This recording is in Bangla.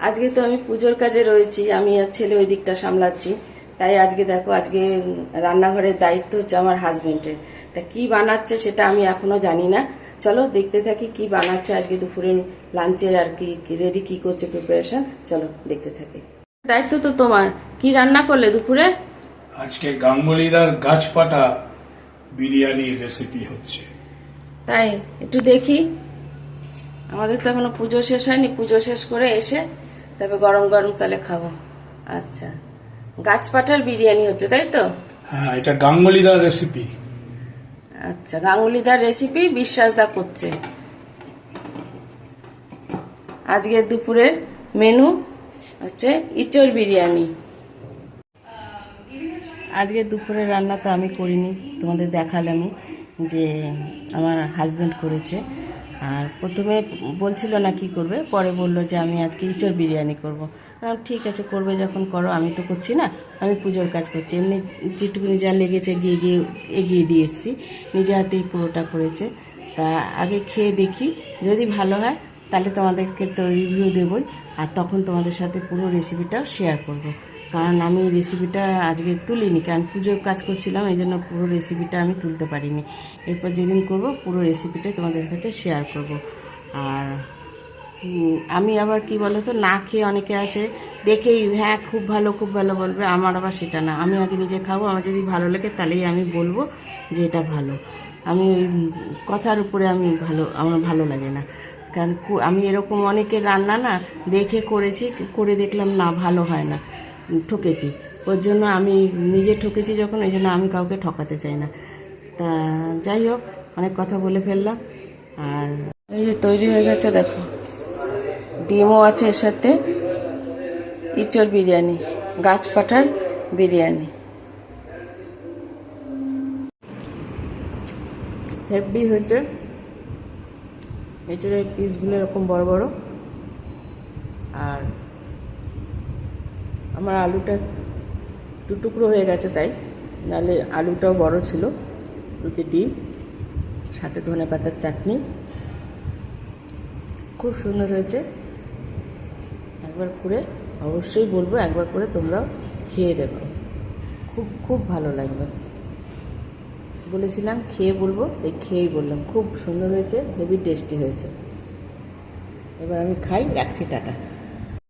আজকে তো আমি পুজোর কাজে রয়েছি, আমি আর ছেলে ওই দিকটা সামলাচ্ছি। তাই আজকে দেখো, আজকে রান্নাঘরের দায়িত্ব হচ্ছে আমার হাজবেন্ডের। তা কি বানাচ্ছে সেটা আমি এখনো জানি না। চলো দেখতে থাকি কি বানাচ্ছে আজকে দুপুরে লাঞ্চের, আর কি রেডি কি করছে প্রিপারেশন। চলো দেখতে থাকি। দায়িত্ব তো তোমার। কি রান্না করলে দুপুরে? আজকে গাঙ্গুলিদার গাছপাটা বিরিয়ানির রেসিপি হচ্ছে। তাই একটু দেখি। আমাদের তো এখনো পুজো শেষ হয়নি, পুজো শেষ করে এসে তবে গরম গরম তাহলে খাবো। আচ্ছা, গাছপাঠার বিরিয়ানি হচ্ছে তাই তো? হ্যাঁ, এটা গাঙ্গুলিদার রেসিপি। আচ্ছা, গাঙ্গুলিদার রেসিপি বিশ্বাসদা করছে। আজকের দুপুরের মেনু হচ্ছে ইঁচড় বিরিয়ানি। আজকে দুপুরের রান্না তো আমি করিনি, তোমাদের দেখালামই যে আমার হাজব্যান্ড করেছে। আর প্রথমে বলছিল না কি করবে, পরে বললো যে আমি আজকে ইঁচড় বিরিয়ানি করবো। ঠিক আছে, করবে যখন করো, আমি তো করছি না, আমি পুজোর কাজ করছি। এমনি যেটুকুনি যা লেগেছে এগিয়ে দিয়ে এসেছি, নিজে হাতেই পুরোটা করেছে। তা আগে খেয়ে দেখি, যদি ভালো হয় তাহলে তোমাদেরকে তো রিভিউ দেবই, আর তখন তোমাদের সাথে পুরো রেসিপিটাও শেয়ার করব। কারণ আমি রেসিপিটা আজকে তুলিনি, কারণ পুজোর কাজ করছিলাম, এই জন্য পুরো রেসিপিটা আমি তুলতে পারিনি। এরপর যেদিন করব পুরো রেসিপিটাই তোমাদের কাছে শেয়ার করব। আর আমি আবার কি বলো তো, না খেয়ে অনেকে আছে দেখেই হ্যাঁ খুব ভালো বলবে, আমার আবার সেটা না। আমি আগে নিজে খাবো, আমার যদি ভালো লাগে তাহলেই আমি বলবো যে এটা ভালো। আমি ওই কথার উপরে আমার ভালো লাগে না। কারণ আমি এরকম অনেকের রান্না না দেখে করেছি, করে দেখলাম না ভালো হয় না, ঠকেছি। ওর জন্য আমি নিজে ঠকেছি যখন, এই জন্য আমি কাউকে ঠকাতে চাই না। তা যাই হোক, অনেক কথা বলে ফেললাম। আর এই যে তৈরি হয়ে গেছে দেখো, ডিমও আছে এর সাথে, ইঁচড় বিরিয়ানি, গাছপাঠার বিরিয়ানি। হেভি হয়েছে। এঁচড়ের পিসগুলো এরকম বড় বড়। আর আমার আলুটা দু টুকরো হয়ে গেছে, তাই নাহলে আলুটাও বড় ছিল। দুটি ডিম, সাথে ধনেপাতার চাটনি, খুব সুন্দর হয়েছে। একবার করে অবশ্যই বলবো, একবার করে তোমরাও খেয়ে দেখো, খুব খুব ভালো লাগবে। বলেছিলাম খেয়ে বলবো, এই খেয়েই বললাম, খুব সুন্দর হয়েছে, হেভি টেস্টি হয়েছে। এবার আমি খাই, রাখছি, টাটা।